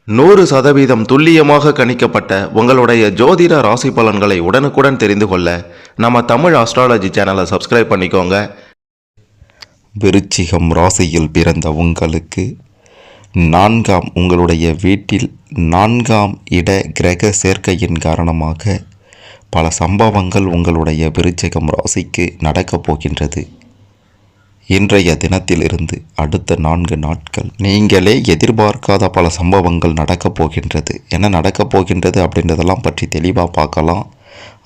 100% துல்லியமாக கணிக்கப்பட்ட உங்களுடைய ஜோதிட ராசி பலன்களை உடனுக்குடன் தெரிந்து கொள்ள நம்ம தமிழ் ஆஸ்ட்ராலஜி சேனலை சப்ஸ்கிரைப் பண்ணிக்கோங்க. விருச்சிகம் ராசியில் பிறந்த உங்களுக்கு உங்களுடைய வீட்டில் 4ஆம் இட கிரக சேர்க்கையின் காரணமாக பல சம்பவங்கள் உங்களுடைய விருச்சிகம் ராசிக்கு நடக்கப் போகின்றது. இன்றைய தினத்திலிருந்து அடுத்த 4 நாட்கள் நீங்களே எதிர்பார்க்காத பல சம்பவங்கள் நடக்கப் போகின்றது. என்ன நடக்கப் போகின்றது அப்படின்றதெல்லாம் பற்றி தெளிவாக பார்க்கலாம்.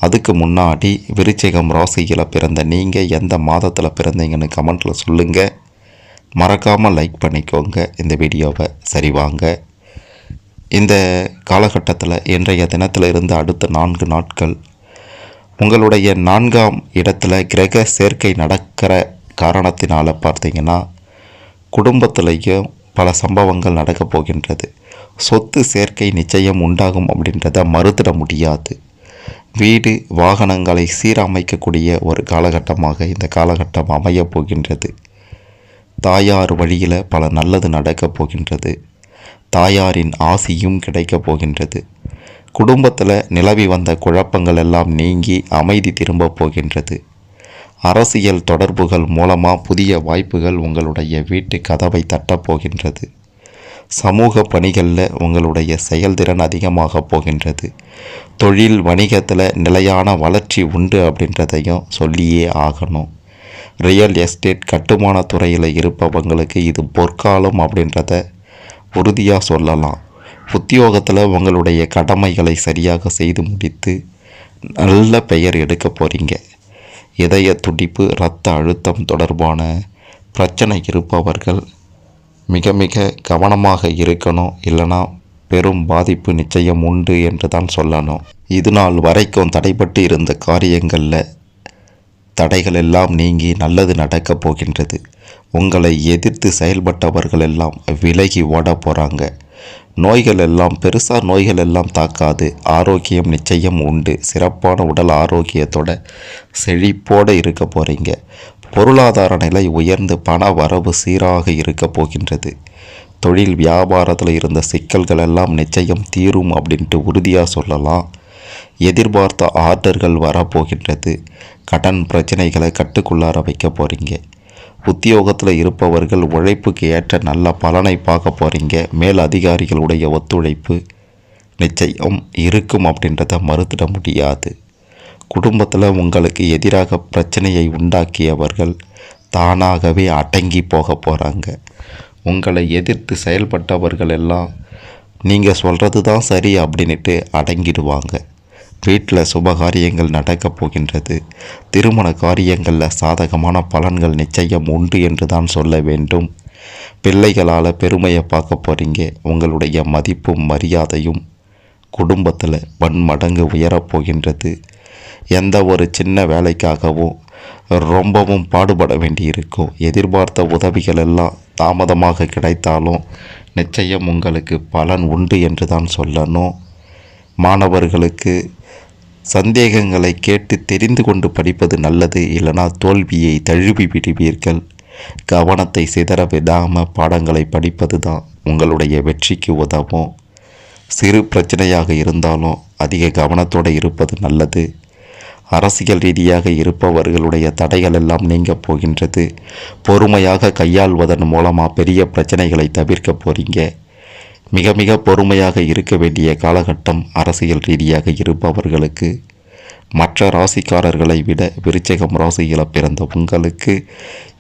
அதுக்கு முன்னாடி விருச்சிகம் ராசியில் பிறந்த நீங்கள் எந்த மாதத்தில் பிறந்தீங்கன்னு கமெண்ட்டில் சொல்லுங்கள். மறக்காமல் லைக் பண்ணிக்கோங்க இந்த வீடியோவை. சரி வாங்க, இந்த காலகட்டத்தில் இன்றைய தினத்தில் இருந்து அடுத்த 4 நாட்கள் உங்களுடைய 4ஆம் இடத்துல கிரக சேர்க்கை நடக்கிற காரணத்தினால் பார்த்தீங்கன்னா குடும்பத்திலையும் பல சம்பவங்கள் நடக்கப் போகின்றது. சொத்து சேர்க்கை நிச்சயம் உண்டாகும் அப்படின்றத மறுத்திட முடியாது. வீடு வாகனங்களை சீரமைக்கக்கூடிய ஒரு காலகட்டமாக இந்த காலகட்டம் அமையப் போகின்றது. தாயார் வழியில் பல நல்லது நடக்கப் போகின்றது. தாயாரின் ஆசியும் கிடைக்கப் போகின்றது. குடும்பத்தில் நிலவி வந்த குழப்பங்கள் எல்லாம் நீங்கி அமைதி திரும்பப் போகின்றது. அரசியல் தொடர்புகள் மூலமாக புதிய வாய்ப்புகள் உங்களுடைய வீட்டு கதவை தட்டப்போகின்றது. சமூக பணிகளில் உங்களுடைய செயல்திறன் அதிகமாக போகின்றது. தொழில் வணிகத்தில் நிலையான வளர்ச்சி உண்டு அப்படின்றதையும் சொல்லியே ஆகணும். ரியல் எஸ்டேட் கட்டுமான துறையில் இருப்பவங்களுக்கு இது பொற்காலம் அப்படின்றத உறுதியாக சொல்லலாம். உத்தியோகத்தில் உங்களுடைய கடமைகளை சரியாக செய்து முடித்து நல்ல பெயர் எடுக்க போகிறீங்க. இதய துடிப்பு இரத்த அழுத்தம் தொடர்பான பிரச்சனை இருப்பவர்கள் மிக மிக கவனமாக இருக்கணும். இல்லைனா பெரும் பாதிப்பு நிச்சயம் உண்டு என்று தான் சொல்லணும். இது நாள் வரைக்கும் தடைபட்டு இருந்த காரியங்களில் தடைகள் எல்லாம் நீங்கி நல்லது நடக்கப் போகின்றது. உங்களை எதிர்த்து செயல்பட்டவர்கள் எல்லாம் விலகி ஓட போகிறாங்க. நோய்கள் எல்லாம் தாக்காது. ஆரோக்கியம் நிச்சயம் உண்டு. சிறப்பான உடல் ஆரோக்கியத்தோட செழிப்போடு இருக்க போகிறீங்க. பொருளாதார நிலை உயர்ந்து பண வரவு சீராக இருக்க போகின்றது. தொழில் வியாபாரத்தில் இருந்த சிக்கல்கள் எல்லாம் நிச்சயம் தீரும் அப்படின்ட்டு உறுதியாக சொல்லலாம். எதிர்பார்த்த ஆர்டர்கள் வரப்போகின்றது. கடன் பிரச்சனைகளை கட்டுக்குள்ளார வைக்க போகிறீங்க. உத்தியோகத்தில் இருப்பவர்கள் உழைப்புக்கு ஏற்ற நல்ல பலனை பார்க்க போகிறீங்க. மேல் அதிகாரிகளுடைய ஒத்துழைப்பு நிச்சயம் இருக்கும் அப்படின்றத மறுத்திட முடியாது. குடும்பத்தில் உங்களுக்கு எதிராக பிரச்சனையை உண்டாக்கியவர்கள் தானாகவே அடங்கி போக போகிறாங்க. உங்களை எதிர்த்து செயல்பட்டவர்கள் எல்லாம் நீங்கள் சொல்கிறது தான் சரி அப்படின்ட்டு அடங்கிடுவாங்க. வீட்டில் சுபகாரியங்கள் நடக்கப் போகின்றது. திருமண காரியங்களில் சாதகமான பலன்கள் நிச்சயம் உண்டு என்று தான் சொல்ல வேண்டும். பிள்ளைகளால் பெருமையை பார்க்க போகிறீங்க. உங்களுடைய மதிப்பும் மரியாதையும் குடும்பத்தில் பன்மடங்கு உயரப்போகின்றது. எந்த ஒரு சின்ன வேலைக்காகவும் ரொம்பவும் பாடுபட வேண்டியிருக்கும். எதிர்பார்த்த உதவிகள் எல்லாம் தாமதமாக கிடைத்தாலும் நிச்சயம் உங்களுக்கு பலன் உண்டு என்று தான் சொல்லணும். மாணவர்களுக்கு சந்தேகங்களை கேட்டு தெரிந்து கொண்டு படிப்பது நல்லது. இல்லைனா தோல்வியை தழுவி விடுவீர்கள். கவனத்தை சிதற விடாமல் பாடங்களை படிப்பது தான் உங்களுடைய வெற்றிக்கு உதவும். சிறு பிரச்சனையாக இருந்தாலும் அதிக கவனத்தோடு இருப்பது நல்லது. அரசியல் ரீதியாக இருப்பவர்களுடைய தடைகள் எல்லாம் நீங்க போகின்றது. பொறுமையாக கையாள்வதன் மூலமாக பெரிய பிரச்சனைகளை தவிர்க்க போகிறீங்க. மிக மிக பொறுமையாக இருக்க வேண்டிய காலகட்டம் அரசியல் ரீதியாக இருப்பவர்களுக்கு. மற்ற ராசிக்காரர்களை விட விருச்சிகம் ராசியில் பிறந்த உங்களுக்கு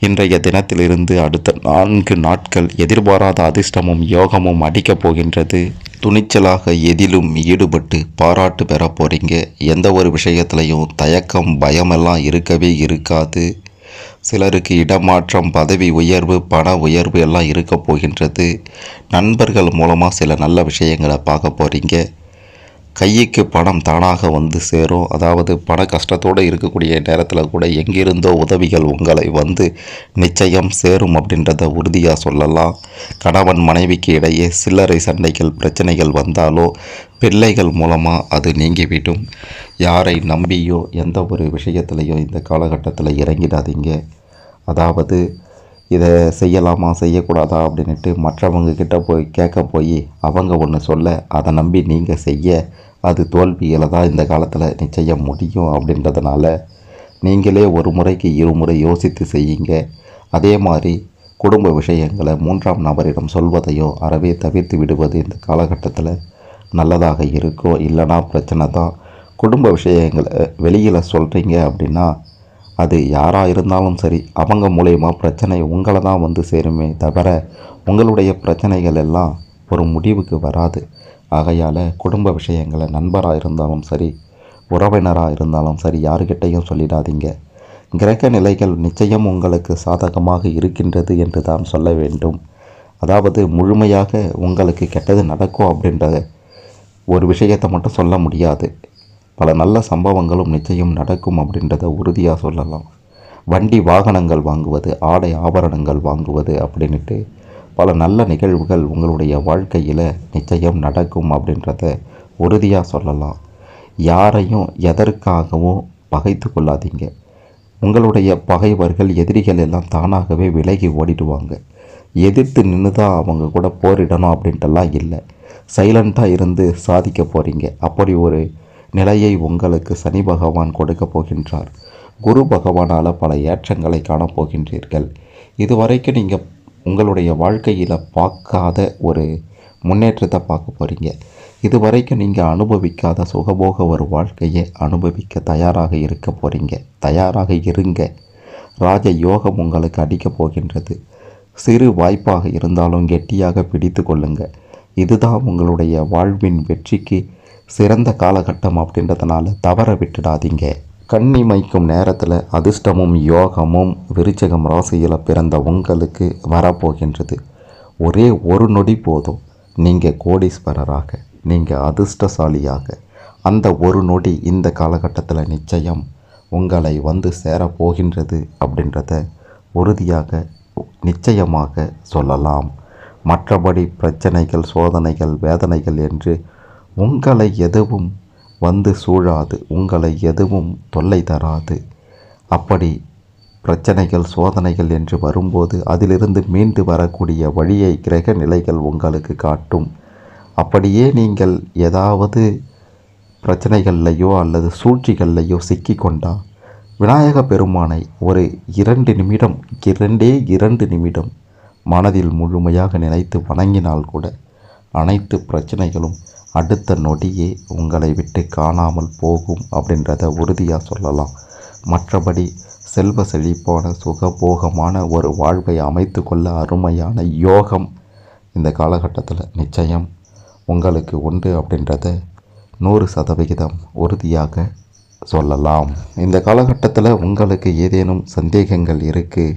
இன்றைய தினத்திலிருந்து அடுத்த 4 நாட்கள் எதிர்பாராத அதிர்ஷ்டமும் யோகமும் அடிக்கப் போகின்றது. துணிச்சலாக எதிலும் ஈடுபட்டு பாராட்டு பெற போகிறீங்க. எந்த ஒரு விஷயத்துலையும் தயக்கம் பயமெல்லாம் இருக்கவே இருக்காது. சிலருக்கு இடமாற்றம் பதவி உயர்வு பண உயர்வு எல்லாம் இருக்க போகின்றது. நண்பர்கள் மூலமாக சில நல்ல விஷயங்களை பார்க்க போகிறீங்க. கைக்கு பணம் தானாக வந்து சேரும். அதாவது பண கஷ்டத்தோடு இருக்கக்கூடிய நேரத்தில் கூட எங்கிருந்தோ உதவிகள் உங்களை வந்து நிச்சயம் சேரும் அப்படின்றத உறுதியாக சொல்லலாம். கணவன் மனைவிக்கு இடையே சில்லறை சண்டைகள் பிரச்சனைகள் வந்தாலோ பிள்ளைகள் மூலமாக அது நீங்கிவிடும். யாரை நம்பியோ எந்த ஒரு விஷயத்திலையோ இந்த காலகட்டத்தில் இறங்கிடாதீங்க. அதாவது இதை செய்யலாமா செய்யக்கூடாதா அப்படின்ட்டு மற்றவங்க கிட்ட போய் கேட்க போய் அவங்க ஒன்று சொல்ல அதை நம்பி நீங்கள் செய்ய அது தோல்வியில் தான் இந்த காலத்தில் நிச்சயம் முடியும். அப்படின்றதுனால நீங்களே ஒரு முறைக்கு இருமுறை யோசித்து செய்யுங்க. அதே மாதிரி குடும்ப விஷயங்களை 3ஆம் நபரிடம் சொல்வதையோ அறவே தவிர்த்து விடுவது இந்த காலகட்டத்தில் நல்லதாக இருக்கும். இல்லைனா பிரச்சனை தான். குடும்ப விஷயங்களை வெளியில் சொல்கிறீங்க அப்படின்னா அது யாராக இருந்தாலும் சரி அவங்க மூலயமா பிரச்சனை உங்களை தான் வந்து சேருமே தவிர உங்களுடைய பிரச்சனைகள் எல்லாம் ஒரு முடிவுக்கு வராது. ஆகையால் குடும்ப விஷயங்களை நண்பராக இருந்தாலும் சரி உறவினராக இருந்தாலும் சரி யாருக்கிட்டையும் சொல்லிடாதீங்க. கிரக நிலைகள் நிச்சயம் உங்களுக்கு சாதகமாக இருக்கின்றது என்று தான் சொல்ல வேண்டும். அதாவது முழுமையாக உங்களுக்கு கெட்டது நடக்கும் அப்படின்ற ஒரு விஷயத்தை மட்டும் சொல்ல முடியாது. பல நல்ல சம்பவங்களும் நிச்சயம் நடக்கும் அப்படின்றத உறுதியாக சொல்லலாம். வண்டி வாகனங்கள் வாங்குவது, ஆடை ஆபரணங்கள் வாங்குவது அப்படின்ட்டு பல நல்ல நிகழ்வுகள் உங்களுடைய வாழ்க்கையில் நிச்சயம் நடக்கும் அப்படின்றத உறுதியாக சொல்லலாம். யாரையும் எதற்காகவும் பகைத்து கொள்ளாதீங்க. உங்களுடைய பகைவர்கள் எதிரிகள் எல்லாம் தானாகவே விலகி ஓடிடுவாங்க. எதிர்த்து நின்று தான் அவங்க கூட போரிடணும் அப்படின்ட்டுலாம் இல்லை. சைலண்ட்டாக இருந்து சாதிக்க போகிறீங்க. அப்படி ஒரு நிலையை உங்களுக்கு சனி பகவான் கொடுக்க போகின்றார். குரு பகவானால் பல ஏற்றங்களை காணப்போகின்றீர்கள். இதுவரைக்கும் நீங்கள் உங்களுடைய வாழ்க்கையில் பார்க்காத ஒரு முன்னேற்றத்தை பார்க்க போகிறீங்க. இதுவரைக்கும் நீங்கள் அனுபவிக்காத சுகபோக ஒரு வாழ்க்கையை அனுபவிக்க தயாராக இருக்க போகிறீங்க. தயாராக இருங்க. ராஜ யோகம் உங்களுக்கு அடிக்கப் போகின்றது. சிறு வாய்ப்பாக இருந்தாலும் கெட்டியாக பிடித்து கொள்ளுங்க. இதுதான் உங்களுடைய வாழ்வின் வெற்றிக்கு சிறந்த காலகட்டம் அப்படின்றதுனால தவற விட்டுடாதீங்க. கண்ணிமைக்கும் நேரத்தில் அதிர்ஷ்டமும் யோகமும் விருச்சிகம் ராசியில் பிறந்த உங்களுக்கு வரப்போகின்றது. ஒரே ஒரு நொடி போதும் நீங்கள் கோடீஸ்வரராக, நீங்கள் அதிர்ஷ்டசாலியாக. அந்த ஒரு நொடி இந்த காலகட்டத்தில் நிச்சயம் உங்களை வந்து சேரப்போகின்றது அப்படின்றத உறுதியாக நிச்சயமாக சொல்லலாம். மற்றபடி பிரச்சனைகள், சோதனைகள், வேதனைகள் என்று உங்களை எதுவும் வந்து சூழாது. உங்களை எதுவும் தொல்லை தராது. அப்படி பிரச்சனைகள், சோதனைகள் என்று வரும்போது அதிலிருந்து மீண்டு வரக்கூடிய வழியை கிரக நிலைகள் உங்களுக்கு காட்டும். அப்படியே நீங்கள் ஏதாவது பிரச்சனைகள்லையோ அல்லது சூழ்ச்சிகள்லையோ சிக்கிக்கொண்டா விநாயக பெருமானை ஒரு 2 நிமிடம், 2 நிமிடம் மனதில் முழுமையாக நினைத்து வணங்கினால் கூட அனைத்து பிரச்சனைகளும் அடுத்த நொடியே உங்களை விட்டு காணாமல் போகும் அப்படின்றத உறுதியாக சொல்லலாம். மற்றபடி செல்வ செழிப்பான சுகபோகமான ஒரு வாழ்வை அமைத்து கொள்ள அருமையான யோகம் இந்த நிச்சயம் உங்களுக்கு உண்டு அப்படின்றத 100% உறுதியாக சொல்லலாம். இந்த காலகட்டத்தில் உங்களுக்கு ஏதேனும் சந்தேகங்கள் இருக்குது,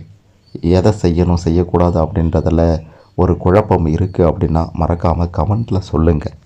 எதை செய்யணும் செய்யக்கூடாது அப்படின்றதில் ஒரு குழப்பம் இருக்குது அப்படின்னா மறக்காமல் கமெண்ட்டில் சொல்லுங்கள்.